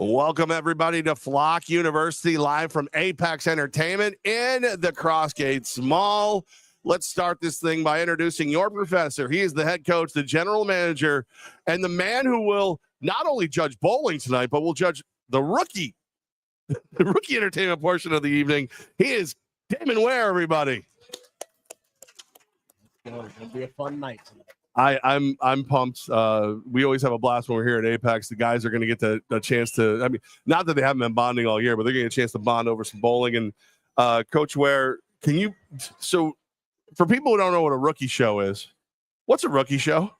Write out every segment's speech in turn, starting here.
Welcome, everybody, to Flock University, live from Apex Entertainment in the Crossgates Mall. Let's start this thing by introducing your professor. He is the head coach, the general manager, and the man who will not only judge bowling tonight, but will judge the rookie entertainment portion of the evening. He is Damon Ware, everybody. It'll be a fun night tonight. I'm pumped. We always have a blast when we're here at Apex. The guys are going to get a chance to, I mean, not that they haven't been bonding all year, but they're going to get a chance to bond over some bowling. And Coach Ware, so for people who don't know what a rookie show is, what's a rookie show?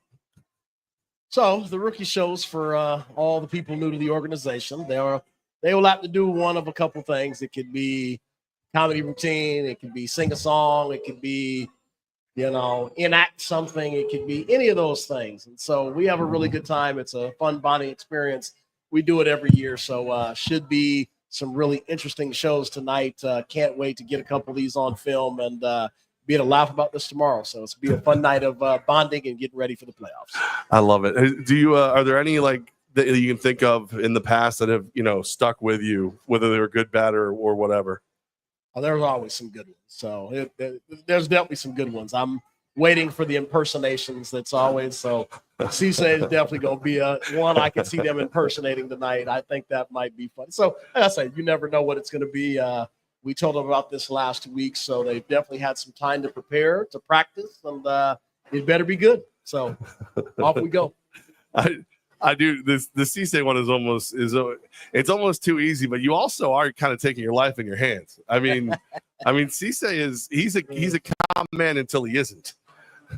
So the rookie shows for all the people new to the organization. They will have to do one of a couple things. It could be comedy routine. It could be sing a song. It could be enact something. It could be any of those things. And so we have a really good time. It's a fun bonding experience. We do it every year. So should be some really interesting shows tonight. Can't wait to get a couple of these on film and be able to laugh about this tomorrow. So it's be a fun night of bonding and getting ready for the playoffs. I love it. Do you, are there any that you can think of in the past that have, stuck with you, whether they were good, bad, or whatever? Oh, there's always some good ones. So there's definitely some good ones. I'm waiting for the impersonations. That's always so. Cisse is definitely going to be one I can see them impersonating tonight. I think that might be fun. So like I say, you never know what it's going to be. We told them about this last week, so they've definitely had some time to prepare, to practice, and it better be good. So off we go. I do this. The Cisse one it's almost too easy, but you also are kind of taking your life in your hands. I mean, Cisse he's a calm man until he isn't.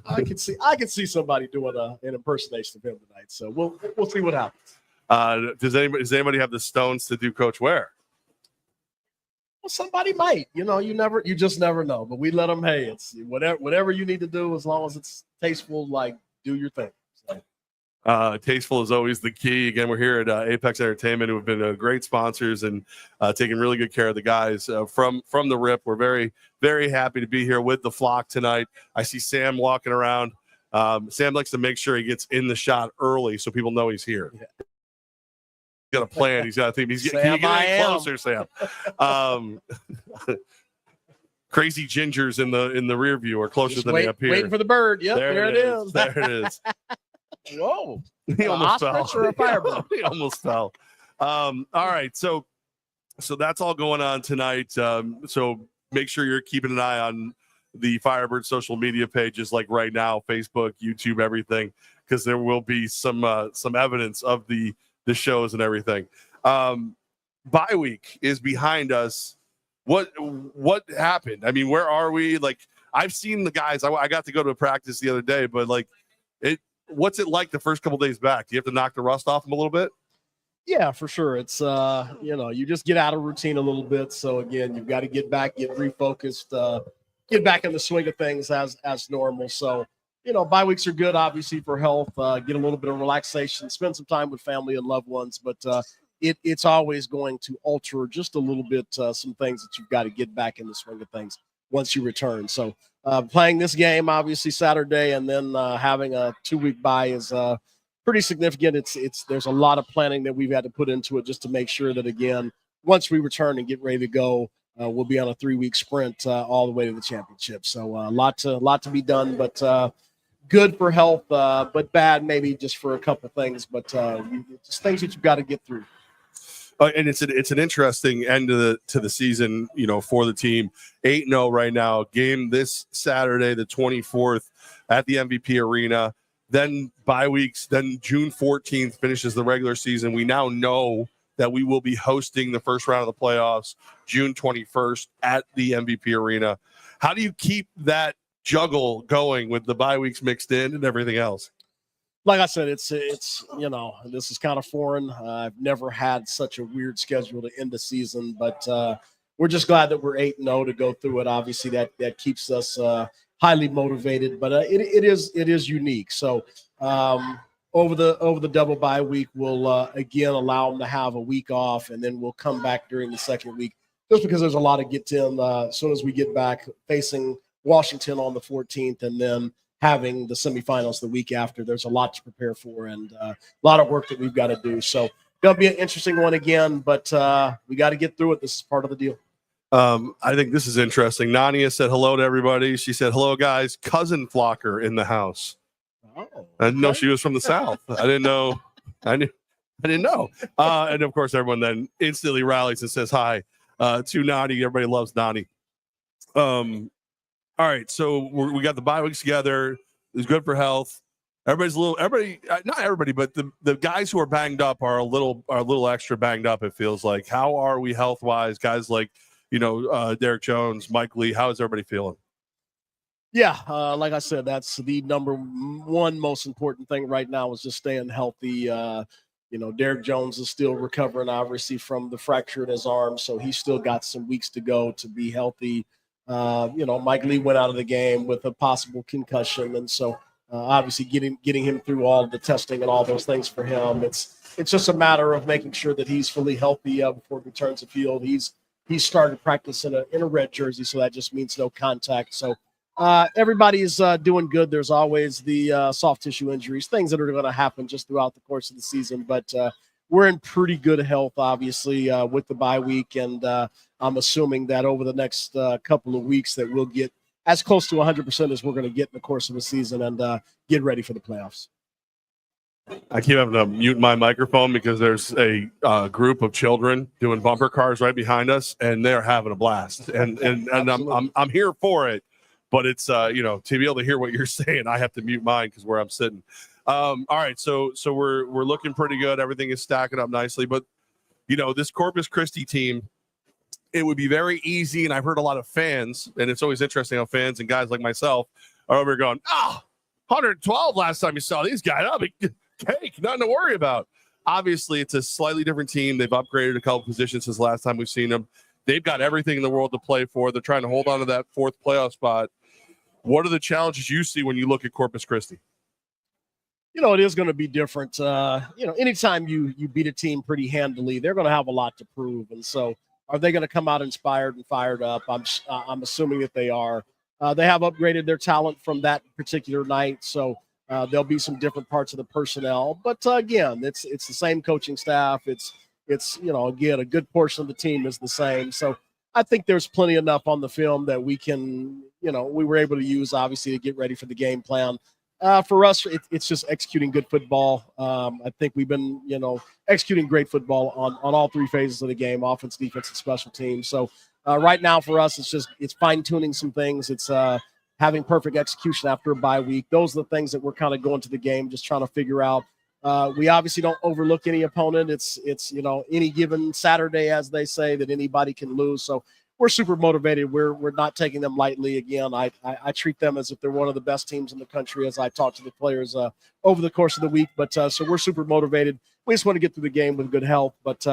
I can see somebody doing an impersonation of him tonight. So we'll see what happens. Does anybody have the stones to do Coach Ware? Well, somebody might. You just never know. But we let them. Hey, it's whatever you need to do, as long as it's tasteful. Like, do your thing. Tasteful is always the key. Again, we're here at Apex Entertainment, who have been great sponsors and taking really good care of the guys from the rip. We're very, very happy to be here with the flock tonight. I see Sam walking around. Sam likes to make sure he gets in the shot early so people know he's here. Yeah. He's got a plan. He's got a theme. He's getting closer, Sam. Crazy gingers in the rear view are closer than they appear. Waiting for the bird. Yep, there it is. There it is. Whoa. He almost fell. Or a firebird. He almost fell. All right. So that's all going on tonight. So make sure you're keeping an eye on the Firebird social media pages, like right now, Facebook, YouTube, everything, because there will be some evidence of the shows and everything. Bye week is behind us. What happened? I mean, where are we? Like, I've seen the guys. I got to go to a practice the other day, but what's it like the first couple days back? Do you have to knock the rust off them a little bit? Yeah, for sure. It's you just get out of routine a little bit. So again, you've got to get back, get refocused, get back in the swing of things as normal. So bye weeks are good, obviously, for health. Get a little bit of relaxation, spend some time with family and loved ones. But it's always going to alter just a little bit some things that you've got to get back in the swing of things once you return. So playing this game, obviously, Saturday, and then having a 2-week bye is pretty significant. There's a lot of planning that we've had to put into it just to make sure that, again, once we return and get ready to go, we'll be on a 3-week sprint all the way to the championship. So a lot to be done, but good for health, but bad maybe just for a couple things, but just things that you've got to get through. And it's an interesting end to the season, for the team. 8-0 right now. Game this Saturday, the 24th, at the MVP Arena. Then bye weeks. Then June 14th finishes the regular season. We now know that we will be hosting the first round of the playoffs June 21st at the MVP Arena. How do you keep that juggle going with the bye weeks mixed in and everything else? Like I said, it's this is kind of foreign. I've never had such a weird schedule to end the season, but we're just glad that we're 8-0 to go through it. Obviously, that keeps us highly motivated, but it is unique. So over the double bye week, we'll again allow them to have a week off, and then we'll come back during the second week, just because there's a lot to get in as soon as we get back, facing Washington on the 14th, and then having the semifinals the week after. There's a lot to prepare for and a lot of work that we've got to do. So going to be an interesting one again, but we got to get through it. This is part of the deal. I think this is interesting. Nania said hello to everybody. She said, hello, guys. Cousin Flocker in the house. Oh, I didn't know she was from the South. I didn't know. I didn't know. And of course, everyone then instantly rallies and says hi to Nani. Everybody loves Nani. All right. So we got the bye weeks together. It's good for health. Everybody, not everybody, but the guys who are banged up are a little extra banged up. It feels like. How are we health wise? Guys like, Derek Jones, Mike Lee. How is everybody feeling? Yeah, like I said, that's the number one most important thing right now is just staying healthy. Derek Jones is still recovering, obviously, from the fracture in his arm, so he's still got some weeks to go to be healthy. Mike Lee went out of the game with a possible concussion, and so obviously getting him through all the testing and all those things for him. It's just a matter of making sure that he's fully healthy before he returns to the field. He's started practice in a red jersey, so that just means no contact. So everybody's doing good. There's always the soft tissue injuries, things that are going to happen just throughout the course of the season. But we're in pretty good health, obviously, with the bye week. And I'm assuming that over the next couple of weeks that we'll get as close to 100% as we're going to get in the course of the season and get ready for the playoffs. I keep having to mute my microphone because there's a group of children doing bumper cars right behind us, and they're having a blast. And I'm here for it. But it's to be able to hear what you're saying, I have to mute mine because where I'm sitting. All right, so we're looking pretty good. Everything is stacking up nicely. But this Corpus Christi team, it would be very easy. And I've heard a lot of fans, and it's always interesting how fans and guys like myself are over going, 112 last time you saw these guys. That'll be cake, nothing to worry about. Obviously, it's a slightly different team. They've upgraded a couple positions since the last time we've seen them. They've got everything in the world to play for. They're trying to hold on to that fourth playoff spot. What are the challenges you see when you look at Corpus Christi? It is going to be different. Anytime you beat a team pretty handily, they're going to have a lot to prove. And so are they going to come out inspired and fired up? I'm assuming that they are. They have upgraded their talent from that particular night. So there'll be some different parts of the personnel. But again, it's the same coaching staff. It's again, a good portion of the team is the same. So I think there's plenty enough on the film that we can, we were able to use, obviously, to get ready for the game plan. For us, it's just executing good football. I think we've been, executing great football on all three phases of the game, offense, defense, and special teams. So right now for us, it's fine-tuning some things. It's having perfect execution after a bye week. Those are the things that we're kind of going to the game, just trying to figure out. We obviously don't overlook any opponent. It's any given Saturday, as they say, that anybody can lose. So we're super motivated. We're not taking them lightly. Again, I treat them as if they're one of the best teams in the country as I talk to the players over the course of the week. But so we're super motivated. We just want to get through the game with good health. But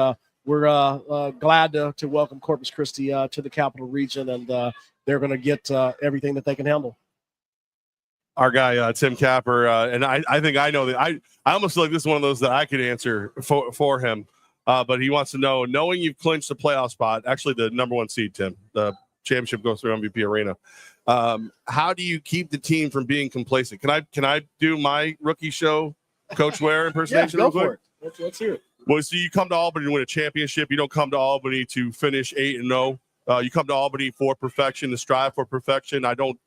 we're glad to welcome Corpus Christi to the Capital Region, and they're going to get everything that they can handle. Our guy, Tim Capper, and I think I know that I almost feel like this is one of those that I could answer for him. But he wants to know, knowing you've clinched the playoff spot, actually the number one seed, Tim, the championship goes through MVP Arena. How do you keep the team from being complacent? Can I do my rookie show, Coach Ware impersonation? Yeah, go for it. Let's hear it. Well, so you come to Albany to win a championship. You don't come to Albany to finish 8-0. You come to Albany for perfection, to strive for perfection. I don't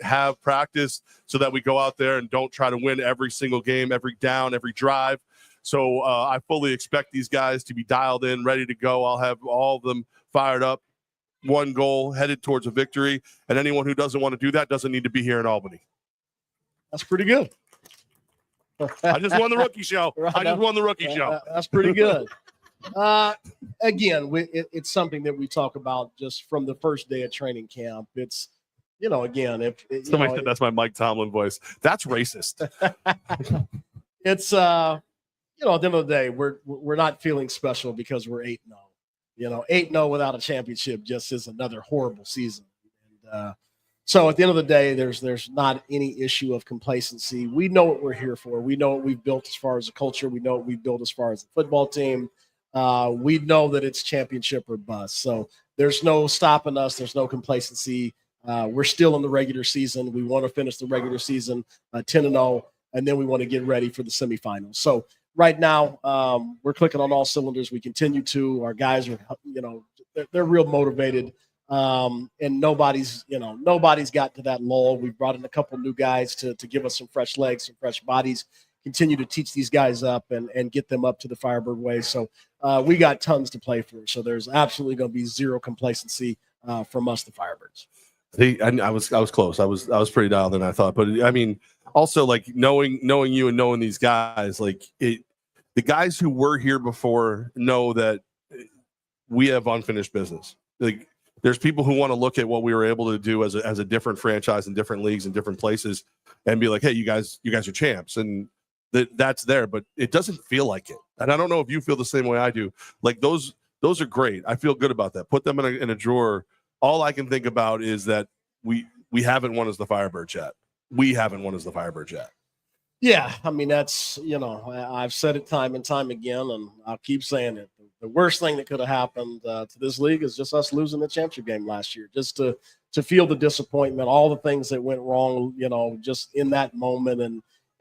have practice so that we go out there and don't try to win every single game, every down, every drive. So I fully expect these guys to be dialed in, ready to go. I'll have all of them fired up, one goal, headed towards a victory. And anyone who doesn't want to do that doesn't need to be here in Albany. That's pretty good. I just won the rookie show. That's pretty good. Again, it's something that we talk about just from the first day of training camp. It's, again, if somebody said that's my Mike Tomlin voice, that's racist. It's at the end of the day, we're not feeling special because we're 8-0. 8-0 without a championship just is another horrible season. And so at the end of the day, there's not any issue of complacency. We know what we're here for. We know what we've built as far as a culture. We know what we've built as far as a football team. We know that it's championship or bust. So there's no stopping us. There's no complacency. We're still in the regular season. We want to finish the regular season 10-0, and then we want to get ready for the semifinals. So right now, we're clicking on all cylinders. We continue to. Our guys are, they're real motivated. And nobody's got to that lull. We've brought in a couple new guys to give us some fresh legs, some fresh bodies, continue to teach these guys up and get them up to the Firebird way. So we got tons to play for. So there's absolutely going to be zero complacency from us, the Firebirds. I was close. I was pretty dialed in, I thought. But I mean, also like knowing you and knowing these guys, like the guys who were here before know that we have unfinished business. Like there's people who want to look at what we were able to do as a different franchise in different leagues in different places and be like, hey, you guys are champs. And that's there, but it doesn't feel like it. And I don't know if you feel the same way I do. Like those are great. I feel good about that. Put them in a drawer. All I can think about is that we haven't won as the Firebirds yet. We haven't won as the Firebirds yet. Yeah, I mean, that's, I've said it time and time again, and I'll keep saying it. The worst thing that could have happened to this league is just us losing the championship game last year, just to feel the disappointment, all the things that went wrong, just in that moment.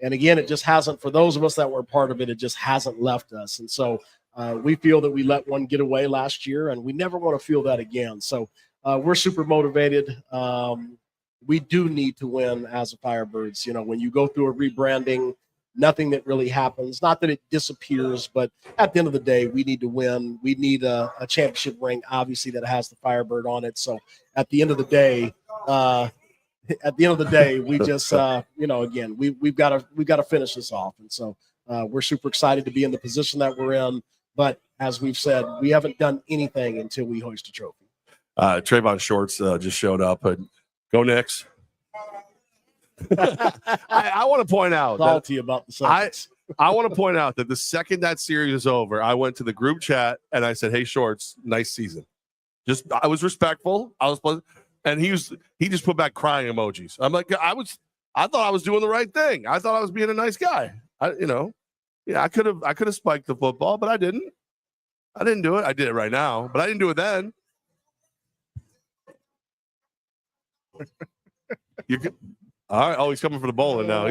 And again, it just hasn't, for those of us that were part of it, it just hasn't left us. And so we feel that we let one get away last year, and we never want to feel that again. So we're super motivated. We do need to win as a Firebirds. When you go through a rebranding, nothing that really happens. Not that it disappears, but at the end of the day, we need to win. We need a championship ring, obviously, that has the Firebird on it. So at the end of the day, we just, again, we've got to finish this off. And so we're super excited to be in the position that we're in. But as we've said, we haven't done anything until we hoist a trophy. Trayvon Shorts just showed up. Go Knicks. I want to point out salty about the Celtics. I want to point out that the second that series is over, I went to the group chat and I said, "Hey, Shorts, nice season." I was respectful. I was pleasant. And he just put back crying emojis. I'm like, I thought I was doing the right thing. I thought I was being a nice guy. I could have spiked the football, but I didn't. I didn't do it. I did it right now, but I didn't do it then. All right. Oh, he's coming for the bowling now.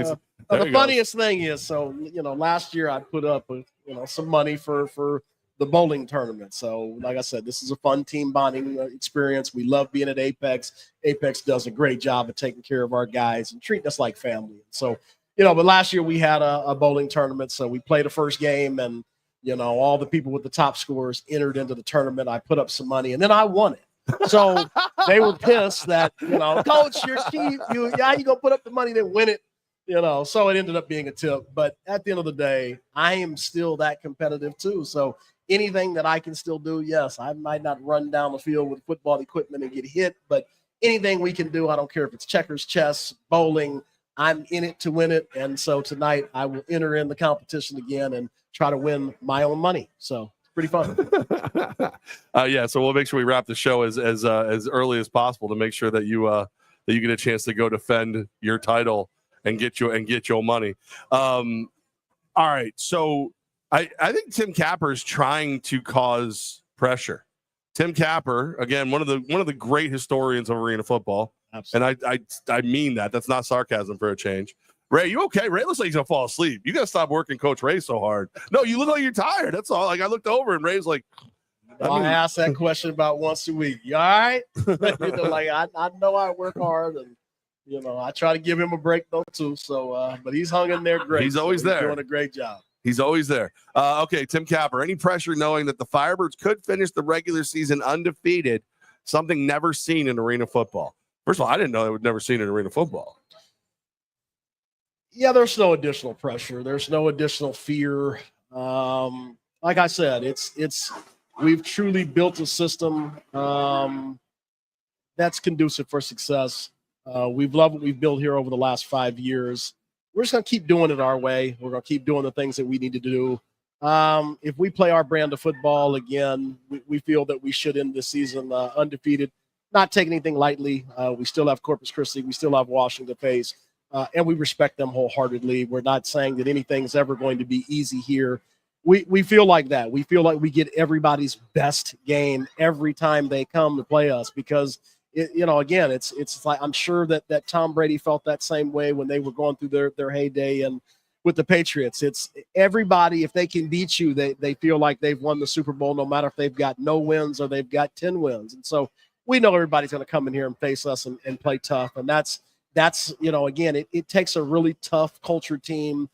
The funniest thing is, so last year I put up with some money for the bowling tournament. So, like I said, this is a fun team bonding experience. We love being at Apex. Apex does a great job of taking care of our guys and treating us like family. So, but last year we had a bowling tournament. So we played the first game, and all the people with the top scores entered into the tournament. I put up some money, and then I won it. So they were pissed that, coach, you're cheap. You gonna put up the money, then win it. So it ended up being a tip. But at the end of the day, I am still that competitive too. So anything that I can still do, yes, I might not run down the field with football equipment and get hit, but anything we can do, I don't care if it's checkers, chess, bowling, I'm in it to win it. And so tonight I will enter in the competition again and try to win my own money. So pretty fun. Yeah, so we'll make sure we wrap the show as early as possible to make sure that you get a chance to go defend your title and get your money. All right, so I think Tim Capper is trying to cause pressure. Tim Capper, again, one of the great historians of arena football. Absolutely. And I mean that. That's not sarcasm for a change. Ray, you okay? Ray looks like he's gonna fall asleep. You gotta stop working Coach Ray so hard. No, you look like you're tired. That's all. Like I looked over and Ray's like, I ask that question about once a week. You all right? I know I work hard, and I try to give him a break though too. So, but he's hung in there great. He's always there, doing a great job. He's always there. Okay, Tim Capper. Any pressure knowing that the Firebirds could finish the regular season undefeated? Something never seen in arena football. First of all, I didn't know they would never seen in arena football. Yeah, there's no additional pressure. There's no additional fear. Like I said, we've truly built a system that's conducive for success. We've loved what we've built here over the last 5 years. We're just going to keep doing it our way. We're going to keep doing the things that we need to do. If we play our brand of football again, we feel that we should end this season undefeated, not take anything lightly. We still have Corpus Christi. We still have Washington to face. And we respect them wholeheartedly. We're not saying that anything's ever going to be easy here. We feel like that. We feel like we get everybody's best game every time they come to play us because, again, it's like I'm sure that Tom Brady felt that same way when they were going through their heyday. And with the Patriots. It's everybody, if they can beat you, they feel like they've won the Super Bowl, no matter if they've got no wins or they've got 10 wins. And so we know everybody's going to come in here and face us and play tough. And that's again, it takes a really tough culture team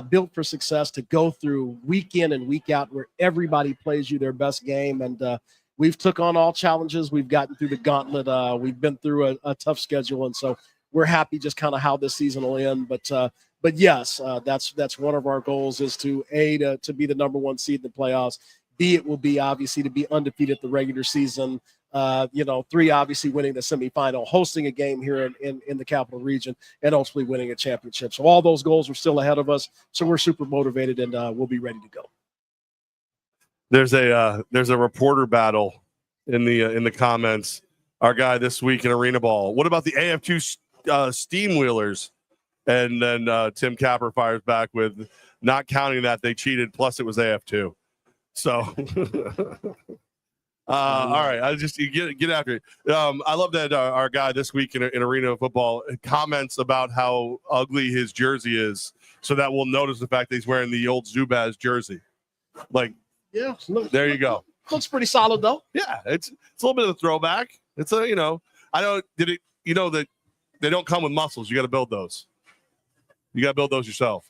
built for success to go through week in and week out where everybody plays you their best game. And we've took on all challenges. We've gotten through the gauntlet. We've been through a tough schedule. And so we're happy just kind of how this season will end. But yes, that's one of our goals is to be the number one seed in the playoffs. B, it will be obviously to be undefeated the regular season. 3, obviously winning the semifinal, hosting a game here in the Capital Region, and ultimately winning a championship. So all those goals are still ahead of us. So we're super motivated, and we'll be ready to go. There's a reporter battle in the comments. Our guy this week in Arena Ball. What about the AF2 Steamwheelers? And then Tim Capper fires back with not counting that they cheated. Plus it was AF2. So. All right, I just get after it. I love that our guy this week in Arena Football comments about how ugly his jersey is, so that we'll notice the fact that he's wearing the old Zubaz jersey. Like, yeah, there you go. Looks pretty solid though. Yeah, it's a little bit of a throwback. It's I don't that they don't come with muscles. You got to build those. You got to build those yourself.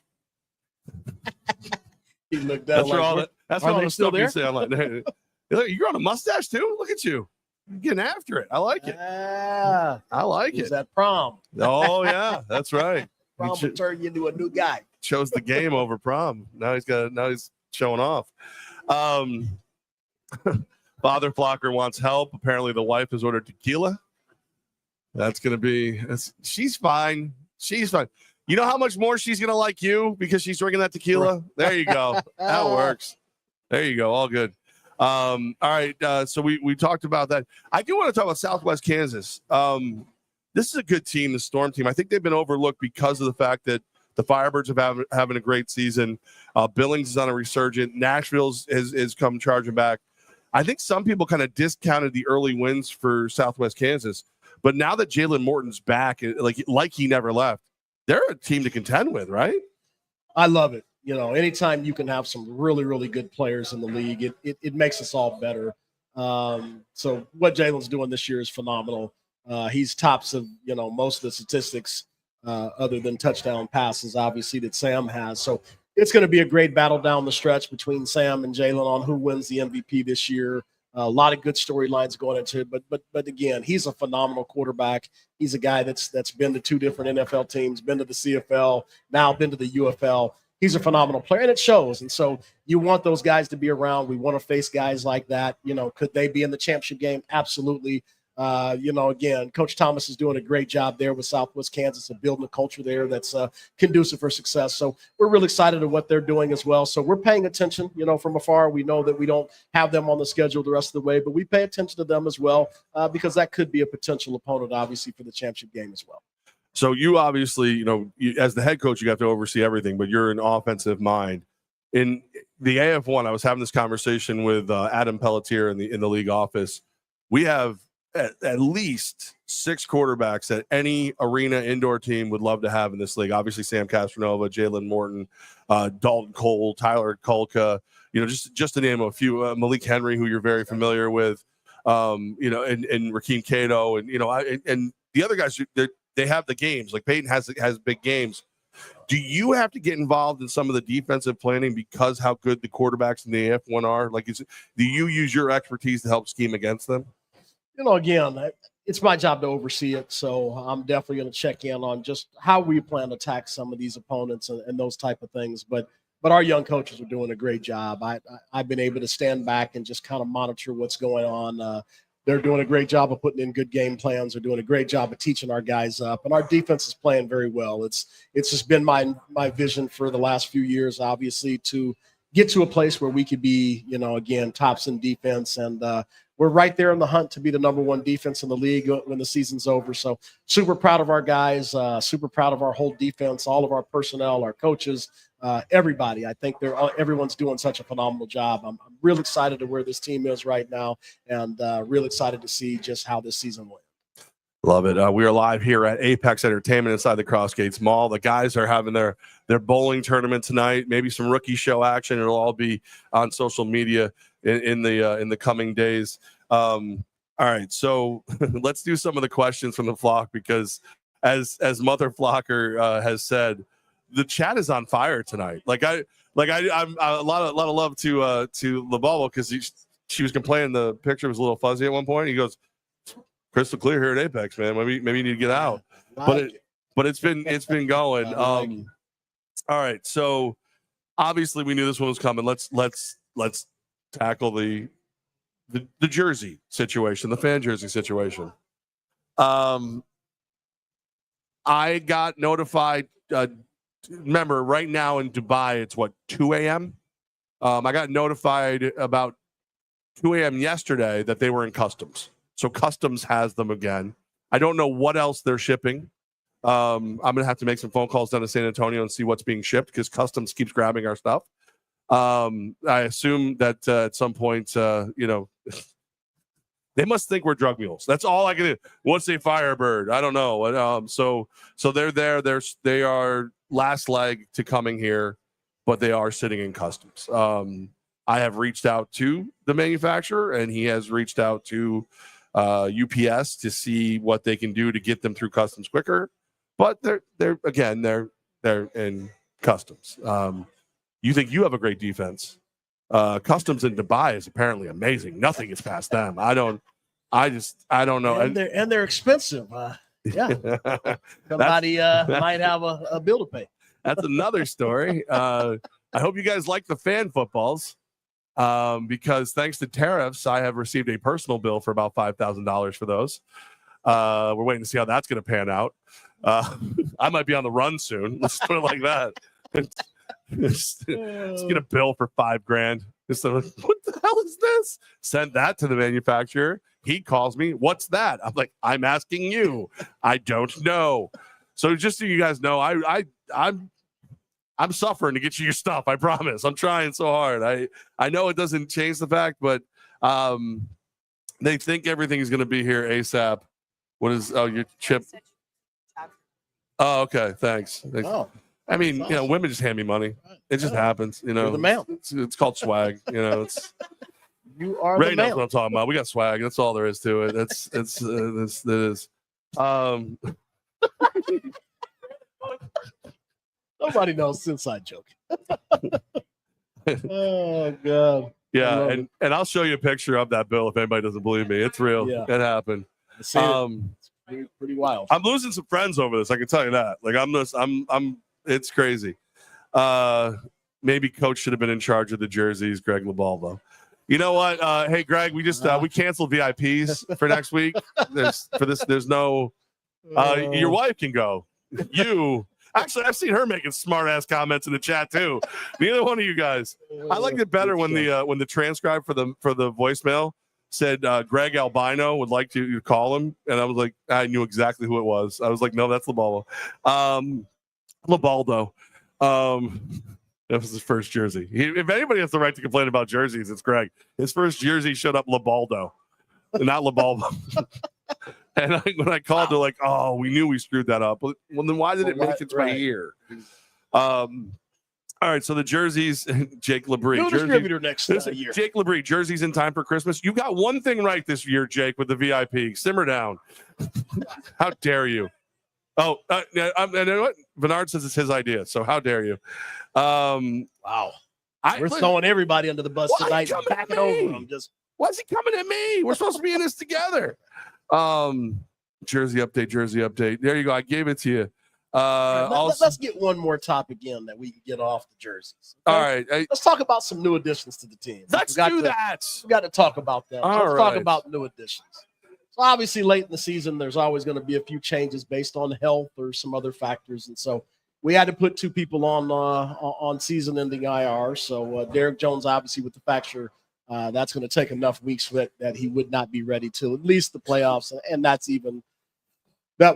He looked down. That's all the stuff you say online. You growing a mustache too? Look at you. You're getting after it. I like it. I like it. Is that prom? Oh, yeah. That's right. Prom will turn you into a new guy. Chose the game over prom. Now he's showing off. Father Flocker wants help. Apparently the wife has ordered tequila. That's going to be – she's fine. She's fine. You know how much more she's going to like you because she's drinking that tequila? There you go. That works. There you go. All good. All right. So we talked about that. I do want to talk about Southwest Kansas. This is a good team, the Storm team. I think they've been overlooked because of the fact that the Firebirds have having a great season. Billings is on a resurgent. Nashville's has come charging back. I think some people kind of discounted the early wins for Southwest Kansas, but now that Jalen Morton's back, like he never left, they're a team to contend with, right? I love it. Anytime you can have some really, really good players in the league, it makes us all better. So what Jalen's doing this year is phenomenal. He's tops of, most of the statistics other than touchdown passes, obviously, that Sam has. So it's going to be a great battle down the stretch between Sam and Jalen on who wins the MVP this year. A lot of good storylines going into it, but again, he's a phenomenal quarterback. He's a guy that's been to 2 different NFL teams, been to the CFL, now been to the UFL. He's a phenomenal player, and it shows. And so you want those guys to be around. We want to face guys like that. Could they be in the championship game? Absolutely. Again, Coach Thomas is doing a great job there with Southwest Kansas of building a culture there that's conducive for success. So we're really excited at what they're doing as well. So we're paying attention, from afar. We know that we don't have them on the schedule the rest of the way, but we pay attention to them as well because that could be a potential opponent, obviously, for the championship game as well. So you obviously, as the head coach, you have to oversee everything, but you're an offensive mind. In the AF1, I was having this conversation with Adam Pelletier in the league office. We have at least 6 quarterbacks that any arena indoor team would love to have in this league. Obviously, Sam Castronova, Jalen Morton, Dalton Cole, Tyler Kulka, just to name a few, Malik Henry, who you're very familiar with, and Rakeem Cato, and the other guys, they have the games. Like Peyton has big games. Do you have to get involved in some of the defensive planning because how good the quarterbacks in the AF1 are? Do you use your expertise to help scheme against them? Again, it's my job to oversee it. So I'm definitely going to check in on just how we plan to attack some of these opponents and those type of things. But our young coaches are doing a great job. I've been able to stand back and just kind of monitor what's going on. They're doing a great job of putting in good game plans. They're doing a great job of teaching our guys up, and our defense is playing very well. It's just been my vision for the last few years, obviously, to get to a place where we could be, again, tops in defense. And we're right there in the hunt to be the number 1 defense in the league when the season's over. So super proud of our guys, super proud of our whole defense, all of our personnel, our coaches, everybody. I think everyone's doing such a phenomenal job. I'm real excited to where this team is right now, and real excited to see just how this season went. Love it. We are live here at Apex Entertainment inside the Crossgates Mall. The guys are having their their bowling tournament tonight, maybe some rookie show action. It'll all be on social media in the coming days. All right, so let's do some of the questions from the flock, because as Mother Flocker has said, the chat is on fire tonight. I'm a lot of love to LaBubble, because she was complaining the picture was a little fuzzy at one point. He goes, crystal clear here at Apex, man. Maybe you need to get out. But it's been going. All right, so obviously we knew this one was coming. Let's tackle the jersey situation, the fan jersey situation. I got notified. Remember, right now in Dubai, it's 2 a.m. I got notified about 2 a.m. yesterday that they were in customs. So customs has them again. I don't know what else they're shipping. I'm going to have to make some phone calls down to San Antonio and see what's being shipped, because customs keeps grabbing our stuff. I assume that at some point, they must think we're drug mules. That's all I can do. What's a Firebird? I don't know. So they're there. They are last leg to coming here, but they are sitting in customs. I have reached out to the manufacturer, and he has reached out to UPS to see what they can do to get them through customs quicker. But they're in customs. You think you have a great defense? Customs in Dubai is apparently amazing. Nothing is past them. I don't know. And they're expensive. Yeah. Somebody might have a bill to pay. That's another story. I hope you guys like the fan footballs, because thanks to tariffs, I have received a personal bill for about $5,000 for those. We're waiting to see how that's going to pan out. I might be on the run soon. Let's put it like that. Let's get a bill for $5,000. What the hell is this? Send that to the manufacturer. He calls me. What's that? I'm like, I'm asking you. I don't know. So just so you guys know, I'm suffering to get you your stuff. I promise. I'm trying so hard. I know it doesn't change the fact, but they think everything is going to be here ASAP. What is your chip? Oh, okay. Thanks. Oh. I mean, awesome. Women just hand me money. It just happens, You're the mail. It's called swag. It's you are Ray the knows mail. what I'm talking about. We got swag. That's all there is to it. It is. Nobody knows it's inside joke. Oh god. Yeah, and I'll show you a picture of that bill if anybody doesn't believe me. It's real. Yeah. It happened. It's pretty wild. I'm losing some friends over this. I can tell you that. Like I'm it's crazy. Maybe coach should have been in charge of the jerseys, Greg LaBalvo. You know what? Hey Greg, we just we canceled VIPs for next week. There's no your wife can go. You actually, I've seen her making smart ass comments in the chat too. Neither one of you guys. I liked it better when the transcribe for the voicemail said Greg Albino would like to call him, and I was like, I knew exactly who it was. I was like, no, that's LaBalvo. LaBaldo. That was his first jersey. If anybody has the right to complain about jerseys, it's Greg. His first jersey showed up LaBaldo, not LaBalvo. And when I called, they're like, "Oh, we knew we screwed that up." Well, then why did it make its way here? All right, so the jerseys, Jake Labrie. New distributor next year. Jake Labrie, jerseys in time for Christmas. You got one thing right this year, Jake, with the VIP. Simmer down. How dare you? Oh, and you know what? Bernard says it's his idea, so how dare you? Wow. We're throwing everybody under the bus tonight. Backing over them. Why is he coming at me? We're supposed to be in this together. Jersey update. There you go. I gave it to you. Let's get one more topic in that we can get off the jerseys. Okay? All right. Let's talk about some new additions to the team. Let's do that. We got to talk about that. Let's talk about new additions. So obviously late in the season, there's always going to be a few changes based on health or some other factors. And so we had to put two people on season-ending IR. So Derek Jones, obviously with the fracture, that's going to take enough weeks that he would not be ready till at least the playoffs. And that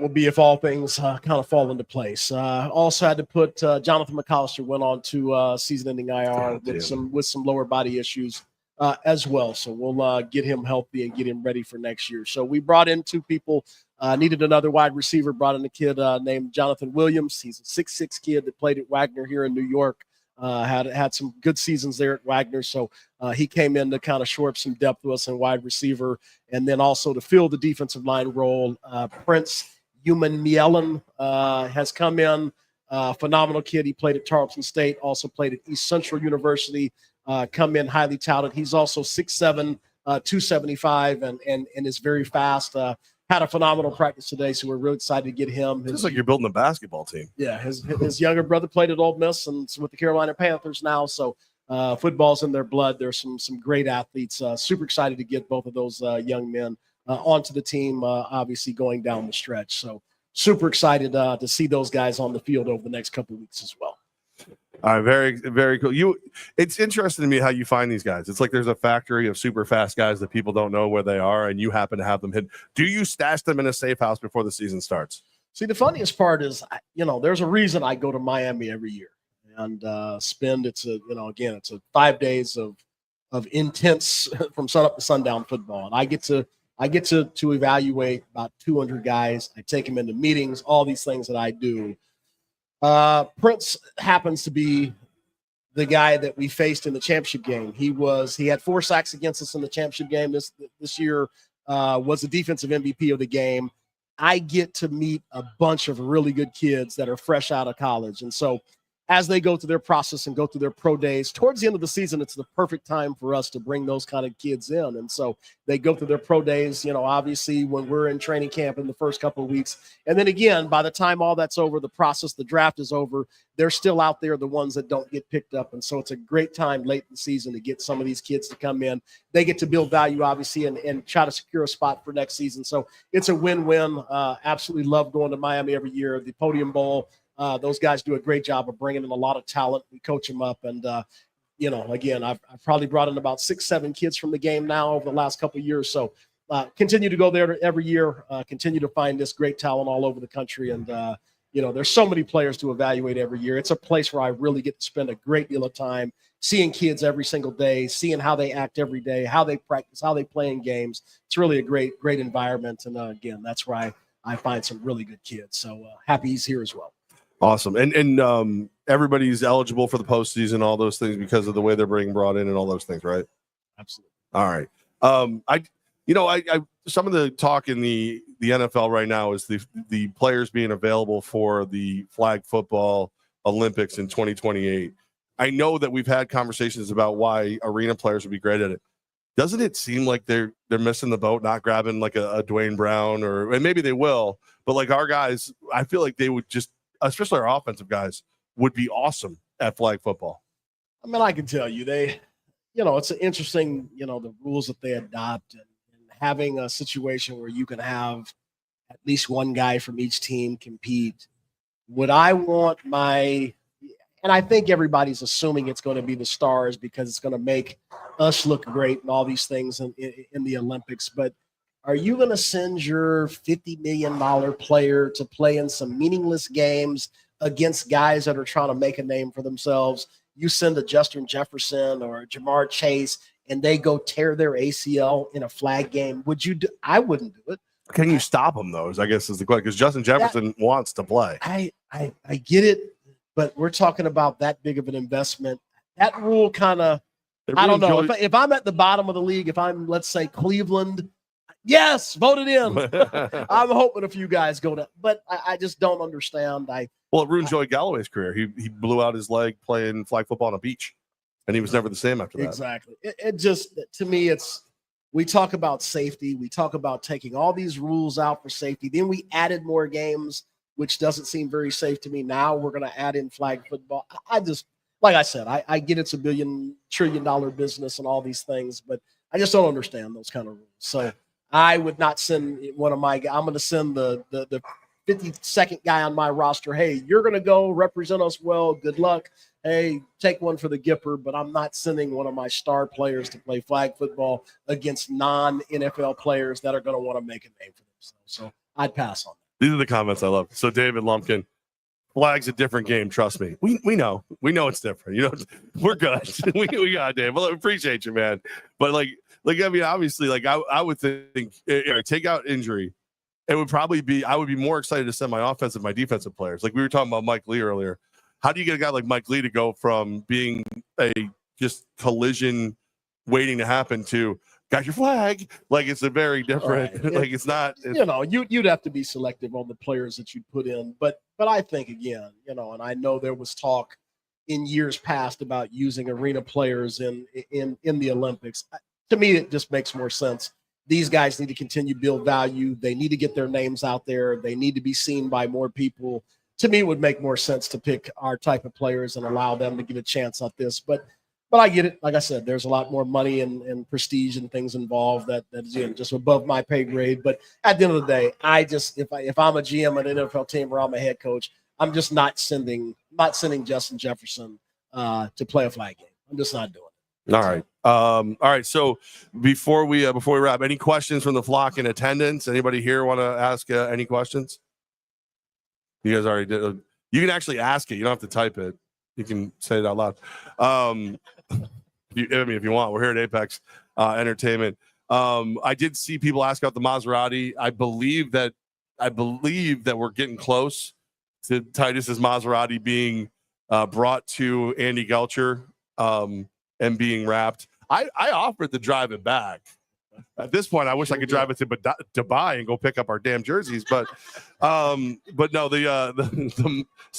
will be if all things kind of fall into place. Also had to put Jonathan McAllister went on to season-ending IR with some lower body issues. as well. So we'll get him healthy and get him ready for next year. So we brought in 2 people, needed another wide receiver, brought in a kid named Jonathan Williams. He's a 6'6" kid that played at Wagner here in New York. Had some good seasons there at Wagner. So he came in to kind of shore up some depth with us in wide receiver. And then also to fill the defensive line role, Prince Human Mielen has come in. Phenomenal kid. He played at Tarleton State, also played at East Central University, come in highly touted. He's also 6'7", 275, and is very fast. Had a phenomenal practice today, so we're really excited to get him. It's like you're building a basketball team. Yeah, his younger brother played at Ole Miss and with the Carolina Panthers now, so football's in their blood. There's some great athletes. Super excited to get both of those young men onto the team, obviously going down the stretch. So super excited to see those guys on the field over the next couple of weeks as well. All right, very, very cool. It's interesting to me how you find these guys. It's like there's a factory of super fast guys that people don't know where they are, and you happen to have them hidden. Do you stash them in a safe house before the season starts? See, the funniest part is, there's a reason I go to Miami every year and spend. It's 5 days of intense from sun up to sundown football, and I get to evaluate about 200 guys. I take them into meetings, all these things that I do. Prince happens to be the guy that we faced in the championship game. He had 4 sacks against us in the championship game this year, was the defensive MVP of the game. I get to meet a bunch of really good kids that are fresh out of college. And so as they go through their process and go through their pro days, towards the end of the season, it's the perfect time for us to bring those kind of kids in. And so they go through their pro days, obviously when we're in training camp in the first couple of weeks. And then again, by the time all that's over, the process, the draft is over, they're still out there, the ones that don't get picked up. And so it's a great time late in the season to get some of these kids to come in. They get to build value, obviously, and try to secure a spot for next season. So it's a win-win. Absolutely love going to Miami every year. The Podium Bowl, those guys do a great job of bringing in a lot of talent. We coach them up. And, again, I've probably brought in about 6-7 kids from the game now over the last couple of years. So continue to go there every year, continue to find this great talent all over the country. And, there's so many players to evaluate every year. It's a place where I really get to spend a great deal of time seeing kids every single day, seeing how they act every day, how they practice, how they play in games. It's really a great environment. And, again, that's where I find some really good kids. So happy he's here as well. Awesome. And everybody's eligible for the postseason, all those things because of the way they're being brought in and all those things, right? Absolutely. All right. I some of the talk in the NFL right now is the players being available for the flag football Olympics in 2028. I know that we've had conversations about why arena players would be great at it. Doesn't it seem like they're missing the boat, not grabbing like a Dwayne Brown and maybe they will, but like our guys, I feel like they would just, especially our offensive guys, would be awesome at flag football. I mean, I can tell you it's an interesting, the rules that they adopt and having a situation where you can have at least one guy from each team compete. Would I want and I think everybody's assuming it's going to be the stars because it's going to make us look great and all these things in the Olympics. But are you going to send your $50 million player to play in some meaningless games against guys that are trying to make a name for themselves? You send a Justin Jefferson or a Jamar Chase and they go tear their ACL in a flag game. Would you do? I wouldn't do it. Can you stop them though? I guess is the question, because Justin Jefferson wants to play. I get it, but we're talking about that big of an investment. That rule kind of, I don't know. If I'm at the bottom of the league, if I'm, let's say, Cleveland, yes, vote it in. I'm hoping a few guys go to, but I just don't understand. It ruined Joey Galloway's career. He blew out his leg playing flag football on a beach, and he was never the same after that. Exactly. It just, to me, we talk about safety. We talk about taking all these rules out for safety. Then we added more games, which doesn't seem very safe to me. Now we're going to add in flag football. I just, like I said, I get it's $1 billion, trillion business and all these things, but I just don't understand those kind of rules. So I would not send one of my guys. I'm going to send the 52nd guy on my roster. Hey, you're going to go represent us well. Good luck. Hey, take one for the Gipper, but I'm not sending one of my star players to play flag football against non-NFL players that are going to want to make a name for themselves. So I'd pass on that. These are the comments I love. So David Lumpkin, Flag's a different game. Trust me. We know it's different. We're good. we got it, Dave. Well, I appreciate you, man. But like I mean, obviously, like I would think, take out injury. It would probably be. I would be more excited to send my offensive, my defensive players. Like we were talking about Mike Lee earlier. How do you get a guy like Mike Lee to go from being a just collision waiting to happen to got your flag? Like it's a very different. Right. Like it's not. You'd have to be selective on the players that you put in. But I think again, and I know there was talk in years past about using arena players in the Olympics. To me, it just makes more sense. These guys need to continue to build value. They need to get their names out there. They need to be seen by more people. To me, it would make more sense to pick our type of players and allow them to get a chance at this. But I get it. Like I said, there's a lot more money and prestige and things involved that is just above my pay grade. But at the end of the day, if I'm a GM at an NFL team or I'm a head coach, I'm just not sending Justin Jefferson to play a flag game. I'm just not doing it. All right. So before we wrap, any questions from the flock in attendance? Anybody here want to ask any questions? You guys already did. You can actually ask it. You don't have to type it. You can say it out loud. If you want, we're here at Apex Entertainment. I did see people ask about the Maserati. I believe that we're getting close to Titus's Maserati being brought to Andy Gelcher. And being wrapped. I offered to drive it back. At this point, I wish I could drive it to Dubai and go pick up our damn jerseys. But no, so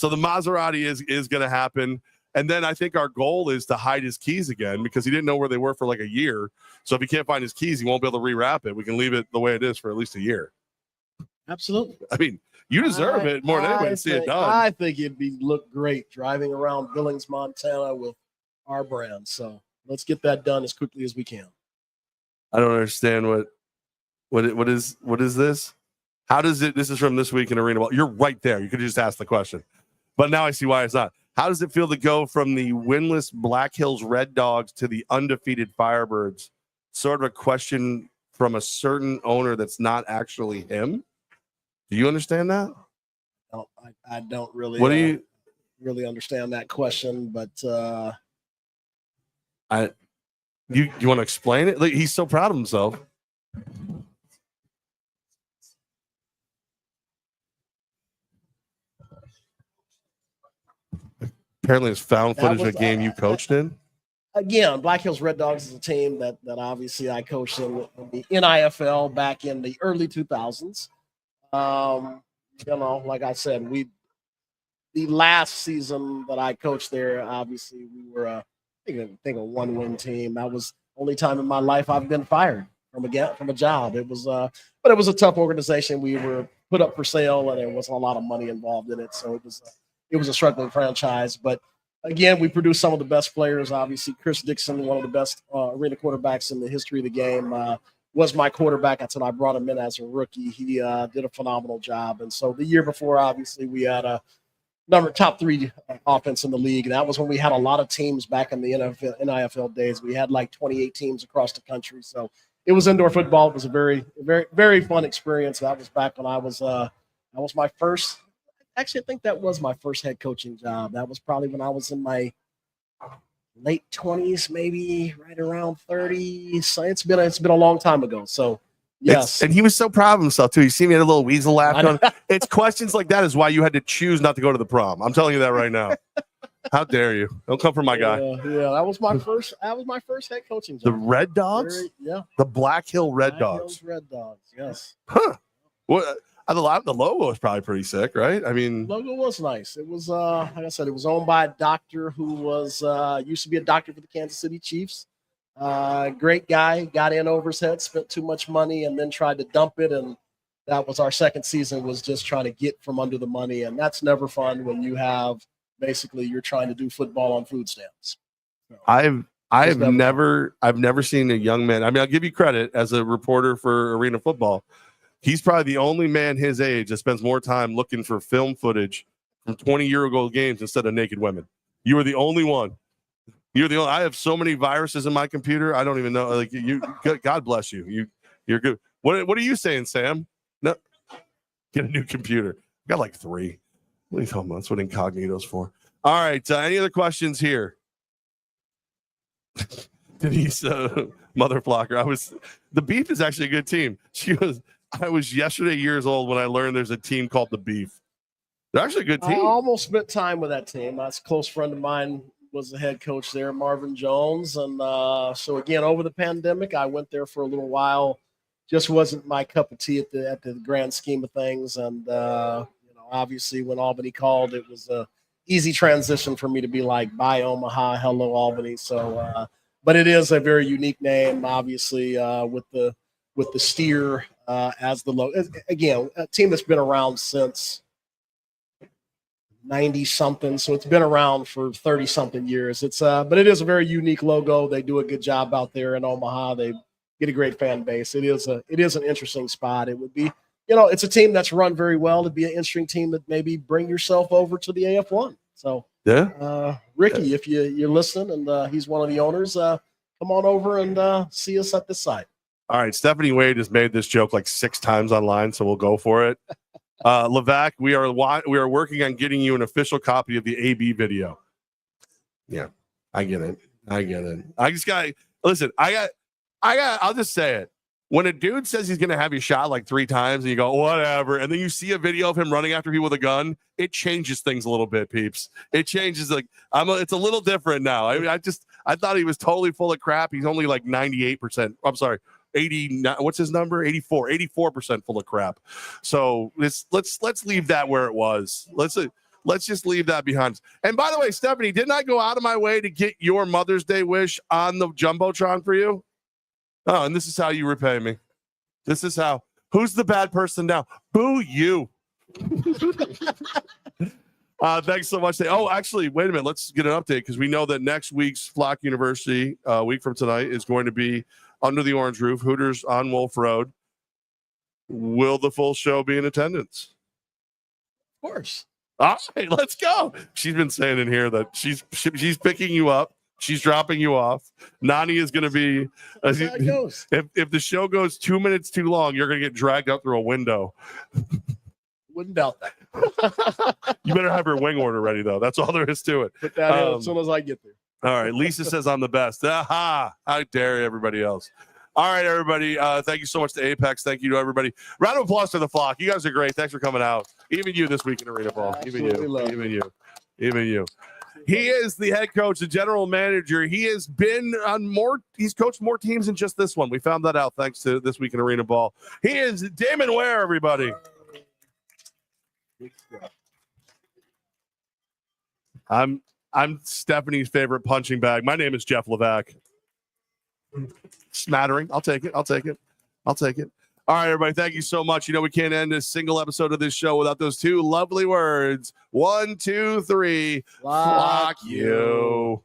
the Maserati is going to happen. And then I think our goal is to hide his keys again because he didn't know where they were for like a year. So if he can't find his keys, he won't be able to rewrap it. We can leave it the way it is for at least a year. Absolutely. I mean, you deserve it more than anybody to see it done. I think it'd look great driving around Billings, Montana with our brand. So let's get that done as quickly as we can. I don't understand what is this? How does it? This is from This Week in Arena. Well, you're right there. You could just ask the question, but now I see why it's not. How does it feel to go from the winless Black Hills Red Dogs to the undefeated Firebirds? Sort of a question from a certain owner that's not actually him. Do you understand that? No, I don't really. What do you really understand that question? But you want to explain it? Like, he's so proud of himself. Apparently, it's found footage of a game you coached in. Again, Black Hills Red Dogs is a team that obviously I coached in the NIFL back in the early 2000s. Like I said, the last season that I coached there, obviously we were I think a one-win team. That was the only time in my life I've been fired from a job. It was but it was a tough organization. We were put up for sale and there wasn't a lot of money involved in it. So it was a struggling franchise. But again, we produced some of the best players. Obviously, Chris Dixon, one of the best arena quarterbacks in the history of the game, was my quarterback until I brought him in as a rookie. He did a phenomenal job. And so the year before, obviously, we had a top 3 offense in the league. And that was when we had a lot of teams back in the NIFL days. We had like 28 teams across the country. So it was indoor football. It was a very, very, very fun experience. That was back when I was my first. Actually, I think that was my first head coaching job. That was probably when I was in my late 20s, maybe right around 30. So it's been a long time ago. So yes. And he was so proud of himself too. You see me had a little weasel laugh on. It's questions like that is why you had to choose not to go to the prom. I'm telling you that right now. How dare you? Don't come for my guy. Yeah, that was my first head coaching job. The Red Dogs? The Black Hill Red Dogs. Red Dogs, yes. Huh. What the logo was probably pretty sick, right? I mean, logo was nice. It was like I said, it was owned by a doctor who was used to be a doctor for the Kansas City Chiefs. Great guy, got in over his head, spent too much money, and then tried to dump it. And that was our second season, was just trying to get from under the money. And that's never fun when you have basically you're trying to do football on food stamps. So, I've never seen a young man. I mean, I'll give you credit as a reporter for Arena Football. He's probably the only man his age that spends more time looking for film footage from 20-year-ago games instead of naked women. You are the only one. You're the only. I have so many viruses in my computer. I don't even know. Like you, God bless you. You're good. What are you saying, Sam? No, get a new computer. I got like 3. Leave home. That's what incognito's for. All right. Any other questions here? Denise, mother flocker. The Beef is actually a good team. I was yesterday years old when I learned there's a team called the Beef. They're actually a good team. I almost spent time with that team. A close friend of mine was the head coach there, Marvin Jones. And so again, over the pandemic, I went there for a little while. Just wasn't my cup of tea at the grand scheme of things. And obviously when Albany called, it was a easy transition for me to be like, bye Omaha, hello Albany. So but it is a very unique name, obviously, with the steer as the logo. Again, a team that's been around since 90 something, so it's been around for 30 something years. But it is a very unique logo. They do a good job out there in Omaha. They get a great fan base. It is an interesting spot. It would be, it's a team that's run very well. It'd be an interesting team that maybe bring yourself over to the AF1. So yeah, Ricky, if you're listening and he's one of the owners, come on over and see us at this site. All right, Stephanie Wade has made this joke like 6 times online, so we'll go for it. Levac, we are working on getting you an official copy of the AB video. Yeah, I get it. I just got listen. I'll just say it. When a dude says he's gonna have you shot like 3 times, and you go whatever, and then you see a video of him running after people with a gun, it changes things a little bit, peeps. It changes it's a little different now. I thought he was totally full of crap. He's only like 98%. I'm sorry. 89, what's his number? 84% full of crap. So let's leave that where it was. Let's just leave that behind. And by the way, Stephanie, didn't I go out of my way to get your Mother's Day wish on the Jumbotron for you? Oh, and this is how you repay me. This is how. Who's the bad person now? Boo you. Thanks so much. Oh, actually, wait a minute. Let's get an update because we know that next week's Flock University, a week from tonight, is going to be under the orange roof, Hooters on Wolf Road. Will the full show be in attendance? Of course. All right, let's go. She's been saying in here that she's picking you up. She's dropping you off. Nani is going to be. If the show goes 2 minutes too long, you're going to get dragged out through a window. Wouldn't doubt that. You better have your wing order ready, though. That's all there is to it. Put that in as soon as I get there. All right. Lisa says I'm the best. Aha. How dare everybody else. All right, everybody. Thank you so much to Apex. Thank you to everybody. Round of applause to the Flock. You guys are great. Thanks for coming out. Even you this week in Arena Ball. Even you. He is the head coach, the general manager. He has been on he's coached more teams than just this one. We found that out thanks to This Week in Arena Ball. He is Damon Ware, everybody. I'm Stephanie's favorite punching bag. My name is Jeff Levac. Smattering. I'll take it. All right, everybody. Thank you so much. We can't end a single episode of this show without those 2 lovely words. 1, 2, 3. Flock you.